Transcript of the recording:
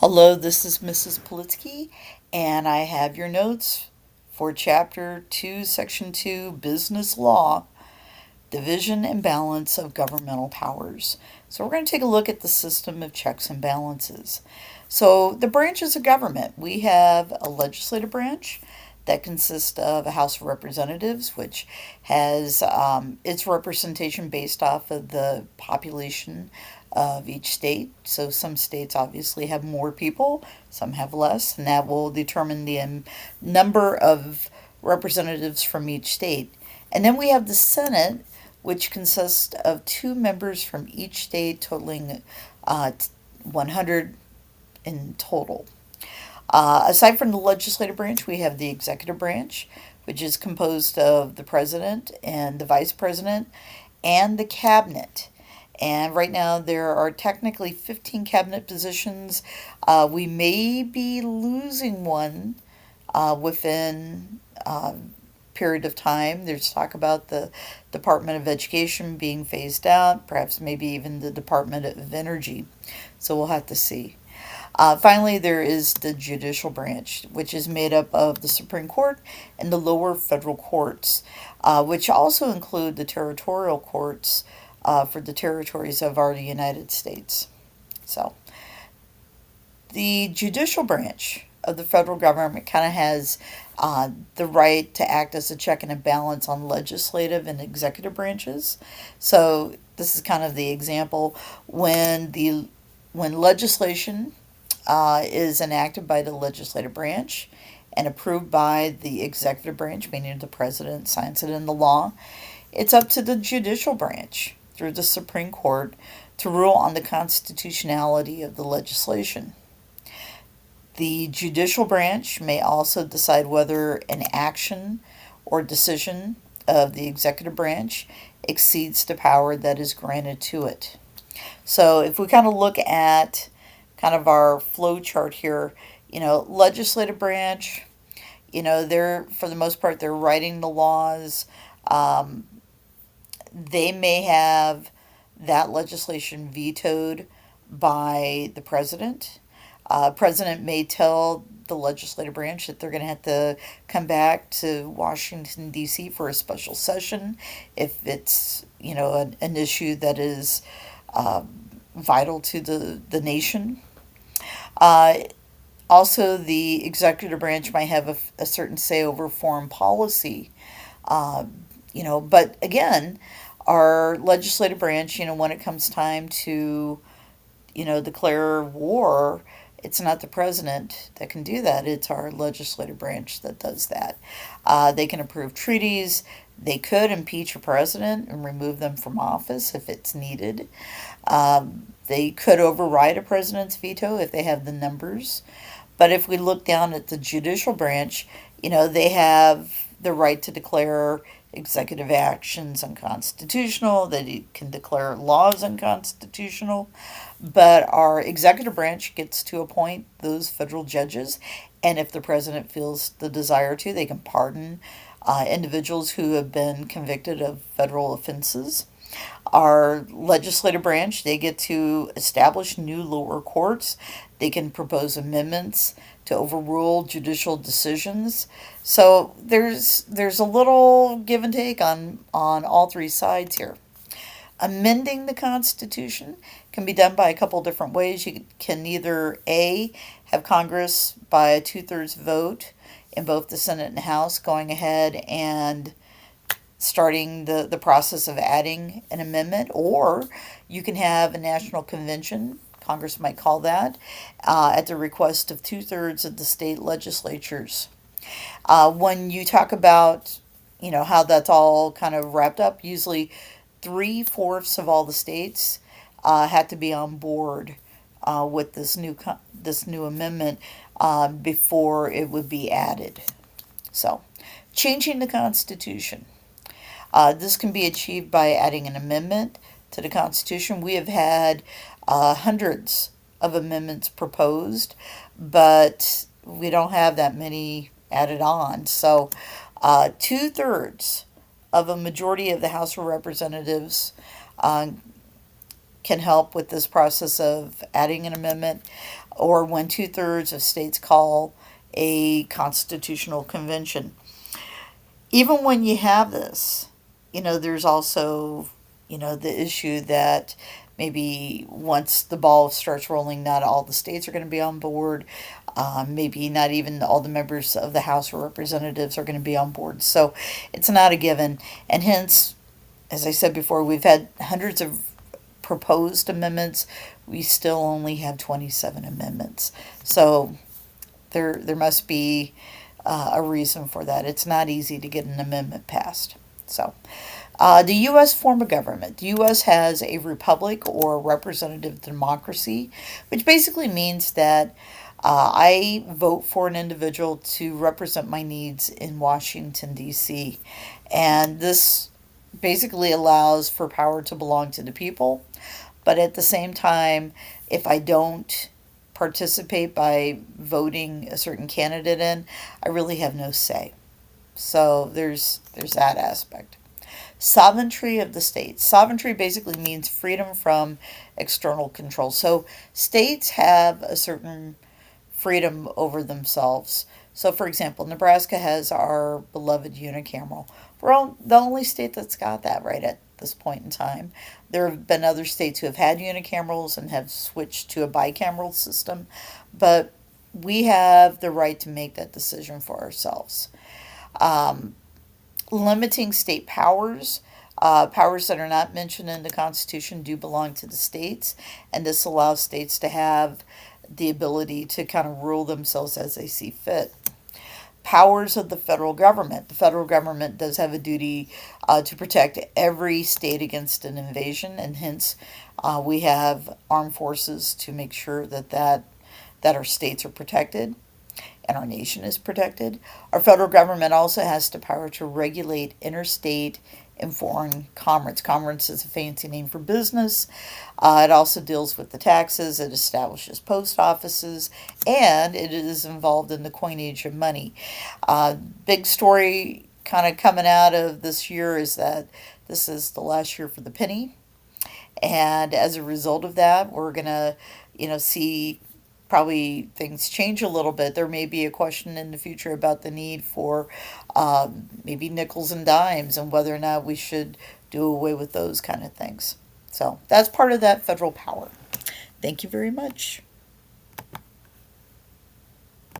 Hello, this is Mrs. Politsky, and I have your notes for Chapter 2, Section 2, Business Law, Division and Balance of Governmental Powers. So, we're going to take a look at the system of checks and balances. So, the branches of government we have a legislative branch that consists of a House of Representatives, which has its representation based off of the population of each state. So some states obviously have more people, some have less, and that will determine the number of representatives from each state. And then we have the Senate, which consists of two members from each state, totaling 100 in total. Aside from the legislative branch, we have the executive branch, which is composed of the president and the vice president and the cabinet. And right now, there are technically 15 cabinet positions. We may be losing one within period of time. There's talk about the Department of Education being phased out, perhaps maybe even the Department of Energy. So we'll have to see. Finally, there is the judicial branch, which is made up of the Supreme Court and the lower federal courts, which also include the territorial courts for the territories of our United States. So, the judicial branch of the federal government kind of has the right to act as a check and a balance on legislative and executive branches. So, this is kind of the example when legislation is enacted by the legislative branch and approved by the executive branch, meaning the president signs it into law. It's up to the judicial branch through the Supreme Court to rule on the constitutionality of the legislation. The judicial branch may also decide whether an action or decision of the executive branch exceeds the power that is granted to it. So if we kind of look at kind of our flow chart here, legislative branch, they're, for the most part, they're writing the laws. They may have that legislation vetoed by the president. President may tell the legislative branch that they're going to have to come back to Washington, D.C. for a special session if it's, an issue that is vital to the nation. Also, the executive branch might have a certain say over foreign policy. But again, our legislative branch, when it comes time to, declare war, it's not the president that can do that. It's our legislative branch that does that. They can approve treaties. They could impeach a president and remove them from office if it's needed. They could override a president's veto if they have the numbers. But if we look down at the judicial branch, they have the right to declare executive actions unconstitutional. They can declare laws unconstitutional. But our executive branch gets to appoint those federal judges. And if the president feels the desire to, they can pardon individuals who have been convicted of federal offenses. Our legislative branch, they get to establish new lower courts. They can propose amendments to overrule judicial decisions. So there's a little give and take on all three sides here. Amending the Constitution can be done by a couple different ways. You can either A, have Congress by a 2/3 vote in both the Senate and House going ahead and starting the process of adding an amendment, or you can have a national convention, Congress might call that, at the request of 2/3 of the state legislatures. When you talk about, how that's all kind of wrapped up, usually 3/4 of all the states had to be on board with this new amendment before it would be added. So, changing the Constitution. This can be achieved by adding an amendment to the Constitution. We have had hundreds of amendments proposed, but we don't have that many added on. So, 2/3 of a majority of the House of Representatives can help with this process of adding an amendment, or when 2/3 of states call a constitutional convention. Even when you have this, there's also, the issue that maybe once the ball starts rolling, not all the states are going to be on board. Maybe not even all the members of the House or Representatives are going to be on board. So it's not a given. And hence, as I said before, we've had hundreds of proposed amendments. We still only have 27 amendments. So there must be a reason for that. It's not easy to get an amendment passed. So, the U.S. form of government. The U.S. has a republic or representative democracy, which basically means that I vote for an individual to represent my needs in Washington, D.C. And this basically allows for power to belong to the people. But at the same time, if I don't participate by voting a certain candidate in, I really have no say. So there's that aspect. Sovereignty of the states. Sovereignty basically means freedom from external control. So states have a certain freedom over themselves. So, for example, Nebraska has our beloved unicameral. We're the only state that's got that right at this point in time. There have been other states who have had unicamerals and have switched to a bicameral system, but we have the right to make that decision for ourselves. Um, Limiting state powers. Powers that are not mentioned in the Constitution do belong to the states, and this allows states to have the ability to kind of rule themselves as they see fit. Powers of the federal government. The federal government does have a duty to protect every state against an invasion, and hence we have armed forces to make sure that our states are protected and our nation is protected. Our federal government also has the power to regulate interstate and foreign commerce. Commerce is a fancy name for business. It also deals with the taxes, it establishes post offices, and it is involved in the coinage of money. Big story kind of coming out of this year is that this is the last year for the penny. And as a result of that, we're going to, see probably things change a little bit. There may be a question in the future about the need for maybe nickels and dimes and whether or not we should do away with those kind of things. So that's part of that federal power. Thank you very much.